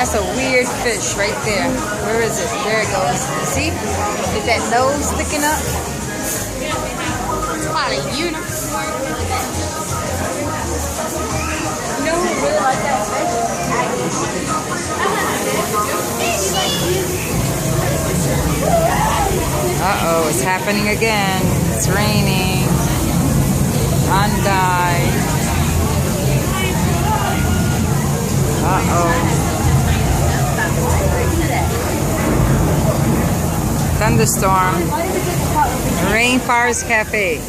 That's a weird fish right there. Where is it? There it goes. See? Is that nose sticking up? It's probably a unicorn. You know who really like that fish? Uh-oh, it's happening again. It's raining. Run, guys. Uh-oh. Thunderstorm. Rainforest Cafe.